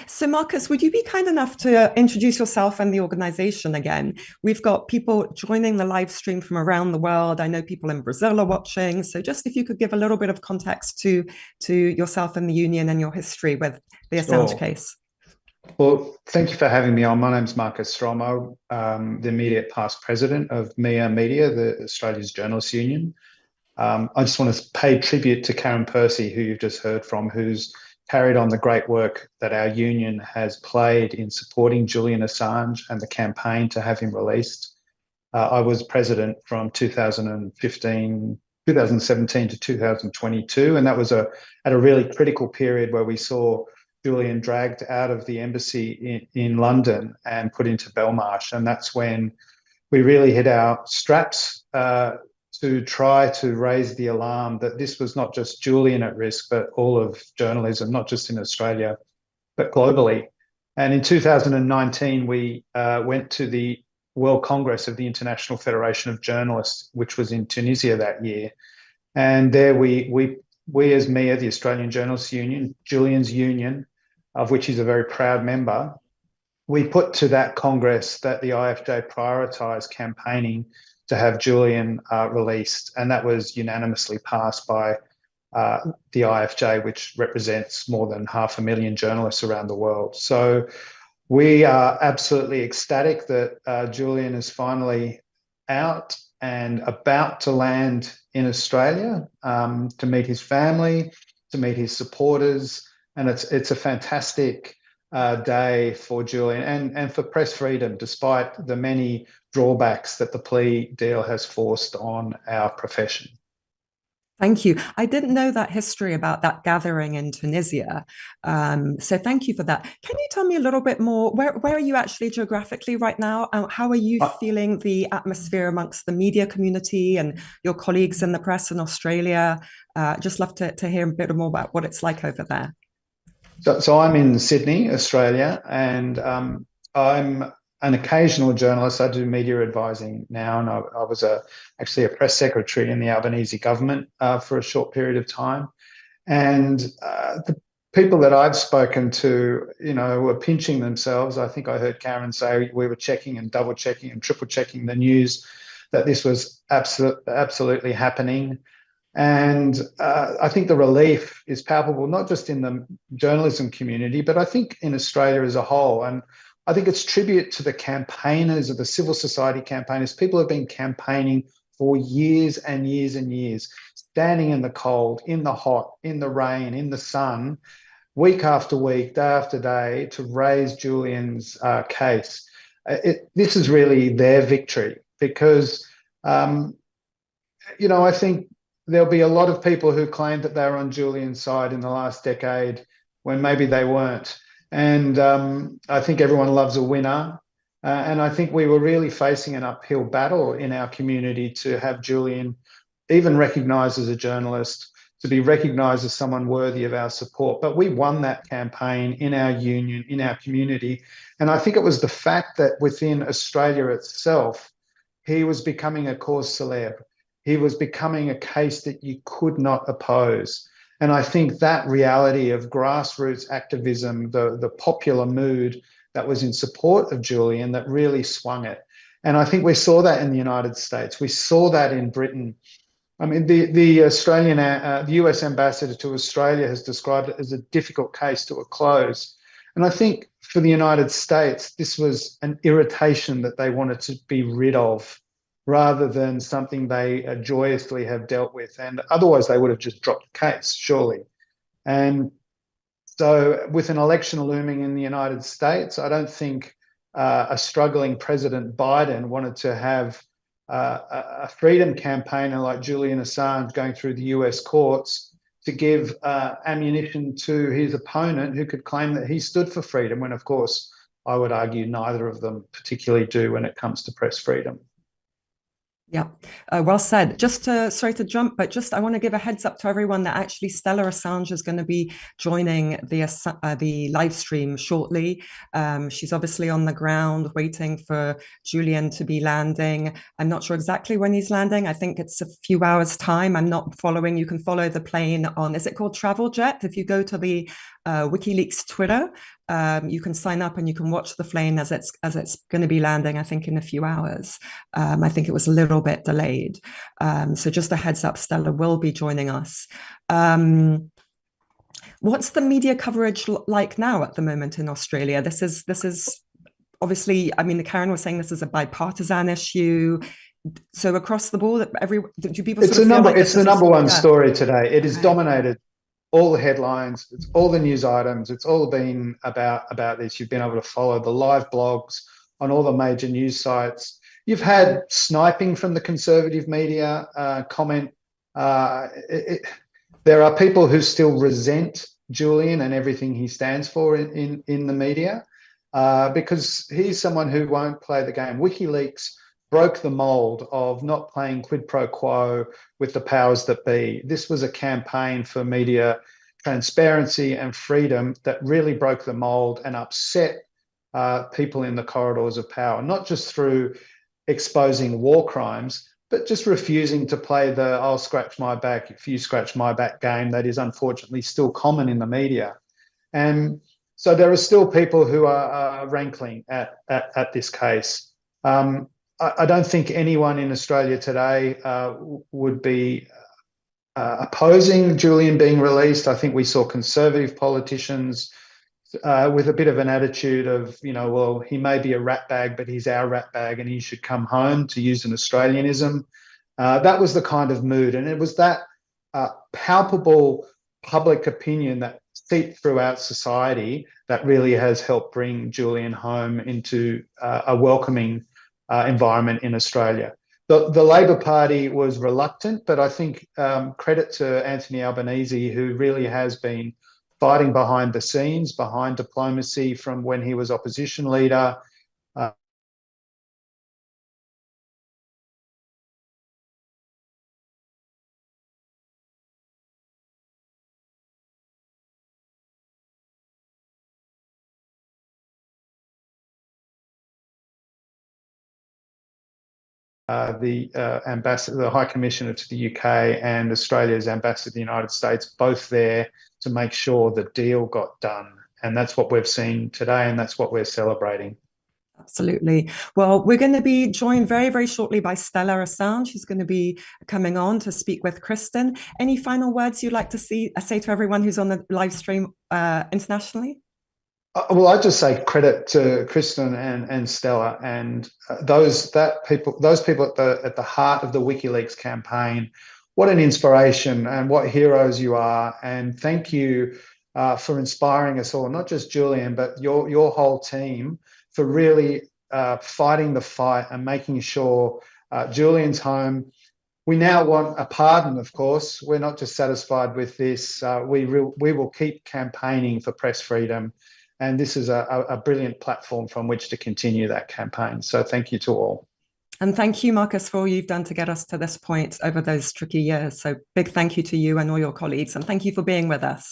So, Marcus, would you be kind enough to introduce yourself and the organization again? We've got people joining the live stream from around the world. I know people in Brazil are watching. So, just if you could give a little bit of context to yourself and the union and your history with the Assange Sure. case. Well, thank you for having me on. My name's Marcus Strom. I'm the immediate past president of MEAA Media, the Australia's Journalists Union. I just want to pay tribute to Karen Percy, who you've just heard from, who's carried on the great work that our union has played in supporting Julian Assange and the campaign to have him released. I was president from 2017 to 2022, and that was at a really critical period where we saw Julian dragged out of the embassy in London and put into Belmarsh. And that's when we really hit our straps to try to raise the alarm that this was not just Julian at risk, but all of journalism, not just in Australia, but globally. And in 2019, we went to the World Congress of the International Federation of Journalists, which was in Tunisia that year. And there we as MEAA, the Australian Journalists Union, Julian's union, of which he's a very proud member, we put to that Congress that the IFJ prioritise campaigning to have Julian released, and that was unanimously passed by the IFJ, which represents more than 500,000 journalists around the world. So we are absolutely ecstatic that Julian is finally out and about to land in Australia to meet his family, to meet his supporters, and it's a fantastic day for Julian and for press freedom, despite the many drawbacks that the plea deal has forced on our profession. Thank you. I didn't know that history about that gathering in Tunisia. So thank you for that. Can you tell me a little bit more? Where are you actually geographically right now? How are you Uh, feeling the atmosphere amongst the media community and your colleagues in the press in Australia? Just love to hear a bit more about what it's like over there. so I'm in Sydney, Australia, and I'm an occasional journalist. I do media advising now, and I was actually a press secretary in the Albanese government for a short period of time. And the people that I've spoken to, were pinching themselves. I think I heard Karen say we were checking and double checking and triple checking the news that this was absolutely happening. And I think the relief is palpable, not just in the journalism community, but I think in Australia as a whole. And I think it's tribute to the campaigners, of the civil society campaigners. People have been campaigning for years and years and years, standing in the cold, in the hot, in the rain, in the sun, week after week, day after day, to raise Julian's case. This is really their victory because, I think there'll be a lot of people who claimed that they were on Julian's side in the last decade when maybe they weren't. And I think everyone loves a winner. And I think we were really facing an uphill battle in our community to have Julian even recognised as a journalist, to be recognised as someone worthy of our support. But we won that campaign in our union, in our community. And I think it was the fact that within Australia itself, he was becoming a cause célèbre. He was becoming a case that you could not oppose. And I think that reality of grassroots activism, the popular mood that was in support of Julian, that really swung it. And I think we saw that in the United States. We saw that in Britain. I mean, the US ambassador to Australia has described it as a difficult case to a close. And I think for the United States, this was an irritation that they wanted to be rid of, rather than something they joyously have dealt with. And otherwise, they would have just dropped the case, surely. And so, with an election looming in the United States, I don't think a struggling President Biden wanted to have a freedom campaigner like Julian Assange going through the US courts to give ammunition to his opponent who could claim that he stood for freedom, when, of course, I would argue neither of them particularly do when it comes to press freedom. Yeah, well said. Sorry to jump, but I want to give a heads up to everyone that actually Stella Assange is going to be joining the live stream shortly. She's obviously on the ground waiting for Julian to be landing. I'm not sure exactly when he's landing. I think it's a few hours time. I'm not following. You can follow the plane on, is it called Travel Jet? If you go to the WikiLeaks Twitter. You can sign up and you can watch the plane as it's going to be landing, I think, in a few hours. I think it was a little bit delayed. So just a heads up, Stella will be joining us. What's the media coverage like now at the moment in Australia? This is obviously, I mean, Karen was saying this is a bipartisan issue. So across the board, do people it's sort of feel like it's the number one story today. It has dominated all the headlines, it's all the news items, it's all been about this. You've been able to follow the live blogs on all the major news sites. You've had sniping from the conservative media comment. There are people who still resent Julian and everything he stands for in the media because he's someone who won't play the game. WikiLeaks broke the mold of not playing quid pro quo with the powers that be. This was a campaign for media transparency and freedom that really broke the mold and upset people in the corridors of power, not just through exposing war crimes, but just refusing to play the I'll scratch my back if you scratch my back game that is unfortunately still common in the media. And so there are still people who are rankling at this case. I don't think anyone in Australia today would be opposing Julian being released. I think we saw conservative politicians with a bit of an attitude of, well, he may be a ratbag, but he's our ratbag and he should come home, to use an Australianism. That was the kind of mood. And it was that palpable public opinion that seeped throughout society that really has helped bring Julian home into a welcoming environment in Australia. The Labor Party was reluctant, but I think credit to Anthony Albanese, who really has been fighting behind the scenes, behind diplomacy from when he was opposition leader. The ambassador, the High Commissioner to the UK, and Australia's ambassador to the United States, both there to make sure the deal got done. And that's what we've seen today, and that's what we're celebrating. Absolutely. Well, we're going to be joined very, very shortly by Stella Assange, who's going to be coming on to speak with Kristen. Any final words you'd like to say to everyone who's on the live stream internationally? Well, I just say credit to Kristen and Stella and those people at the heart of the WikiLeaks campaign. What an inspiration and what heroes you are! And thank you for inspiring us all, not just Julian, but your whole team, for really fighting the fight and making sure Julian's home. We now want a pardon, of course. We're not just satisfied with this. We will keep campaigning for press freedom. And this is a brilliant platform from which to continue that campaign. So thank you to all. And thank you, Marcus, for all you've done to get us to this point over those tricky years. So big thank you to you and all your colleagues. And thank you for being with us.